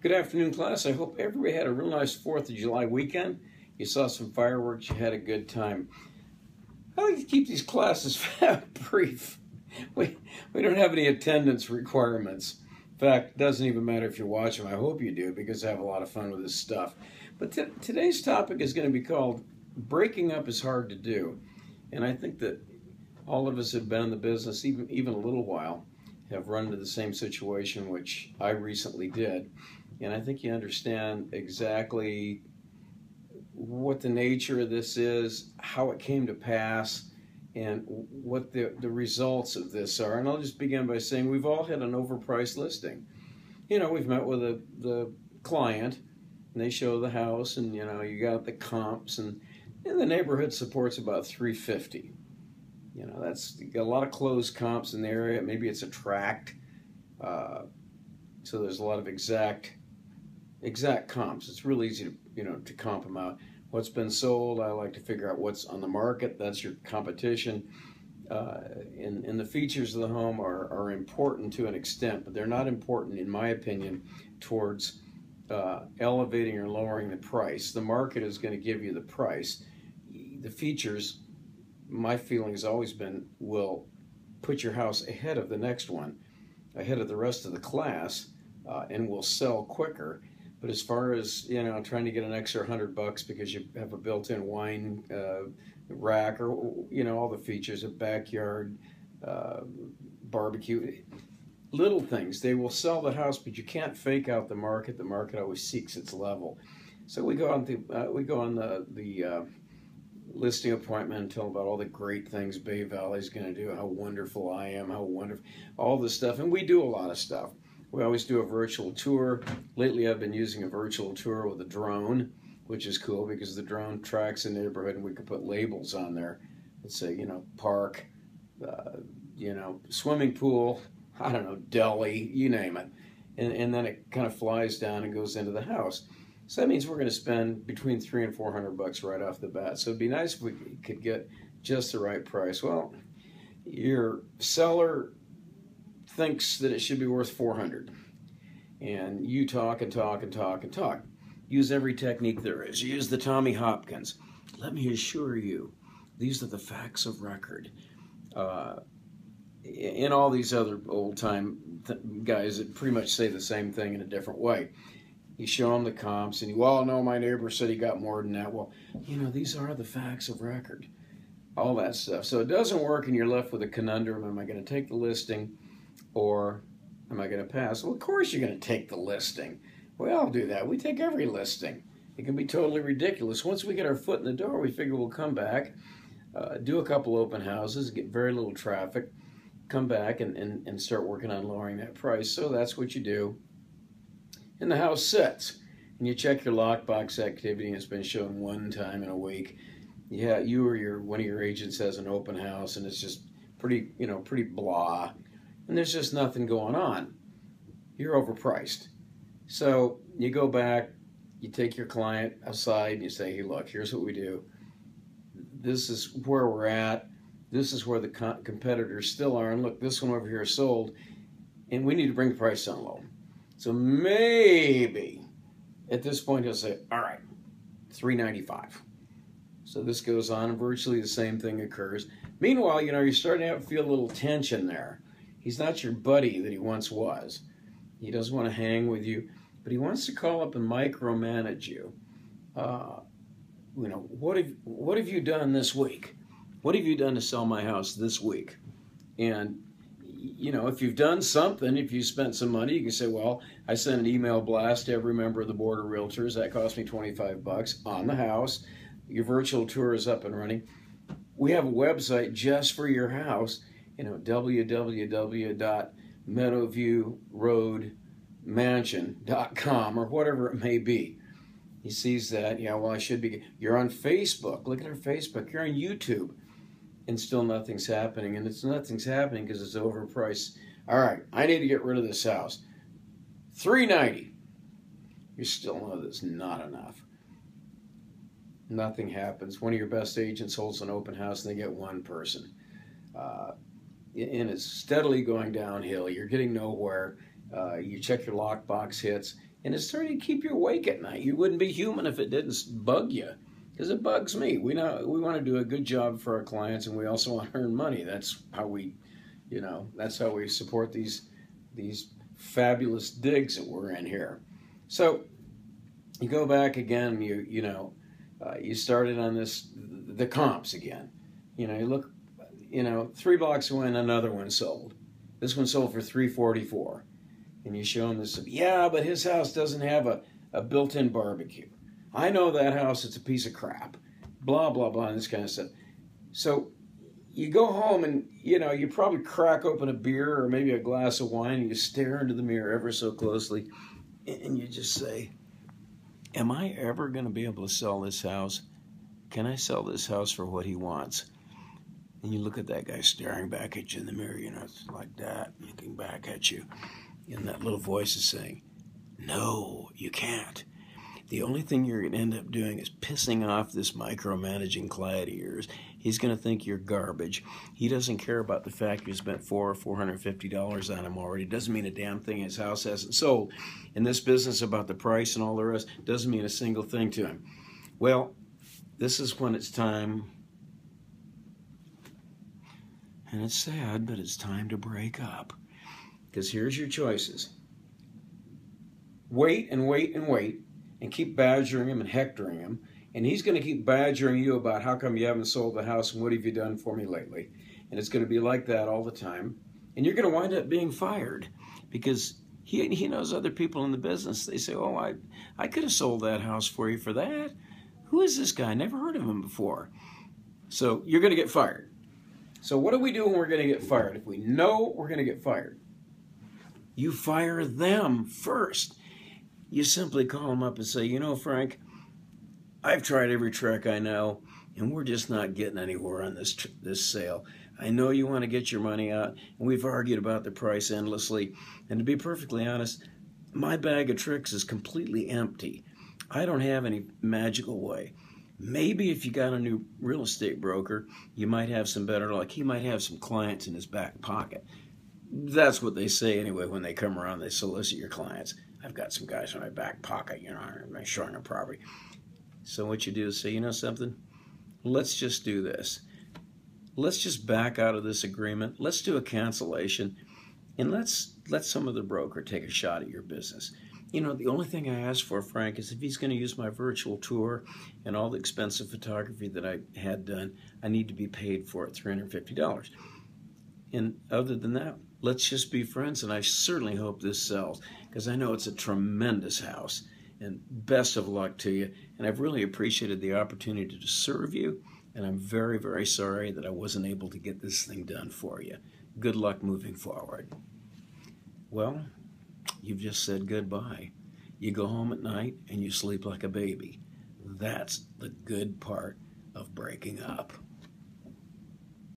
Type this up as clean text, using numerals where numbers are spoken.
Good afternoon, class. I hope everybody had a real nice 4th of July weekend. You saw some fireworks, you had a good time. I like to keep these classes brief. We, we don't have any attendance requirements. In fact, it doesn't even matter if you watch them. I hope you do because I have a lot of fun with this stuff. But today's topic is going to be called Breaking Up is Hard to Do. And I think that all of us have been in the business even a little while, have run into the same situation, which I recently did. And I think you understand exactly what the nature of this is, how it came to pass, and what the results of this are. And I'll just begin by saying we've all had an overpriced listing. You know, we've met with the client, and they show the house, and you know, you got the comps, and the neighborhood supports about 350. You know, you got a lot of closed comps in the area. Maybe it's a tract, so there's a lot of exact comps. It's real easy to comp them out. What's been sold, I like to figure out what's on the market. That's your competition. And the features of the home are important to an extent, but they're not important, in my opinion, towards elevating or lowering the price. The market is going to give you the price. The features, my feeling has always been, will put your house ahead of the next one, ahead of the rest of the class, and will sell quicker. But as far as, trying to get an extra $100 because you have a built-in wine rack, or, all the features, a backyard, barbecue, little things, they will sell the house, but you can't fake out the market. The market always seeks its level. So we go on the listing appointment and tell them about all the great things Bay Valley is going to do, how wonderful I am, how wonderful, all this stuff. And we do a lot of stuff. We always do a virtual tour. Lately, I've been using a virtual tour with a drone, which is cool because the drone tracks the neighborhood and we can put labels on there that say, park, swimming pool, I don't know, deli, you name it. And then it kind of flies down and goes into the house. So that means we're going to spend between $300 and $400 right off the bat. So it'd be nice if we could get just the right price. Well, your seller thinks that it should be worth $400, and you talk and talk and talk and talk. Use every technique there is. Use the Tommy Hopkins. Let me assure you, these are the facts of record. And all these other old-time guys that pretty much say the same thing in a different way. You show them the comps, and well, no, my neighbor said he got more than that. Well, these are the facts of record. All that stuff. So it doesn't work, and you're left with a conundrum. Am I going to take the listing, or am I going to pass? Well, of course you're going to take the listing. We all do that. We take every listing. It can be totally ridiculous. Once we get our foot in the door, we figure we'll come back, do a couple open houses, get very little traffic, come back and start working on lowering that price. So that's what you do. And the house sits. And you check your lockbox activity, and it's been shown one time in a week. Yeah, you or one of your agents has an open house, and it's just pretty blah. And there's just nothing going on. You're overpriced. So you go back, you take your client aside, and you say, hey, look, here's what we do. This is where we're at. This is where the competitors still are. And look, this one over here is sold, and we need to bring the price down low. So maybe at this point he'll say, all right, $395. So this goes on, and virtually the same thing occurs. Meanwhile, you're starting to feel a little tension there. He's not your buddy that he once was. He doesn't want to hang with you, but he wants to call up and micromanage you. What have you done this week? What have you done to sell my house this week? And if you've done something, if you spent some money, you can say, well, I sent an email blast to every member of the board of realtors. That cost me $25 on the house. Your virtual tour is up and running. We have a website just for your house, www.meadowviewroadmansion.com or whatever it may be. He sees that, well, I should be. You're on Facebook. Look at our Facebook. You're on YouTube. And still nothing's happening. And nothing's happening because it's overpriced. All right, I need to get rid of this house. $390. You still know that's not enough. Nothing happens. One of your best agents holds an open house and they get one person. And it's steadily going downhill. You're getting nowhere. You check your lockbox hits. And it's starting to keep you awake at night. You wouldn't be human if it didn't bug you, because it bugs me. We want to do a good job for our clients, and we also want to earn money. That's how we, that's how we support these fabulous digs that we're in here. So you go back again. You started on the comps again. You look, 3 blocks away, and another one sold. This one sold for $344. And you show him this, yeah, but his house doesn't have a built-in barbecue. I know that house, it's a piece of crap. Blah, blah, blah, and this kind of stuff. So you go home and, you probably crack open a beer or maybe a glass of wine, and you stare into the mirror ever so closely, and you just say, am I ever going to be able to sell this house? Can I sell this house for what he wants? And you look at that guy staring back at you in the mirror, it's like that, looking back at you. And that little voice is saying, no, you can't. The only thing you're going to end up doing is pissing off this micromanaging client of yours. He's going to think you're garbage. He doesn't care about the fact you spent $400 or $450 on him already. Doesn't mean a damn thing. His house hasn't sold. And this business about the price and all the rest doesn't mean a single thing to him. Well, this is when it's time, and it's sad, but it's time to break up. Because here's your choices. Wait and wait and wait and keep badgering him and hectoring him. And he's going to keep badgering you about how come you haven't sold the house and what have you done for me lately. And it's going to be like that all the time. And you're going to wind up being fired because he knows other people in the business. They say, oh, I could have sold that house for you for that. Who is this guy? Never heard of him before. So you're going to get fired. So what do we do when we're going to get fired? If we know we're going to get fired, you fire them first. You simply call them up and say, Frank, I've tried every trick I know, and we're just not getting anywhere on this sale. I know you want to get your money out, and we've argued about the price endlessly. And to be perfectly honest, my bag of tricks is completely empty. I don't have any magical way. Maybe if you got a new real estate broker, you might have some better luck. He might have some clients in his back pocket. That's what they say anyway when they come around. They solicit your clients. I've got some guys in my back pocket, I'm showing them property. So what you do is say, something? Let's just do this. Let's just back out of this agreement. Let's do a cancellation, and let's let some other broker take a shot at your business. The only thing I ask for, Frank, is if he's going to use my virtual tour and all the expensive photography that I had done, I need to be paid for it, $350. And other than that, let's just be friends, and I certainly hope this sells, because I know it's a tremendous house, and best of luck to you. And I've really appreciated the opportunity to serve you, and I'm very, very sorry that I wasn't able to get this thing done for you. Good luck moving forward. Well, you've just said goodbye. You go home at night, and you sleep like a baby. That's the good part of breaking up.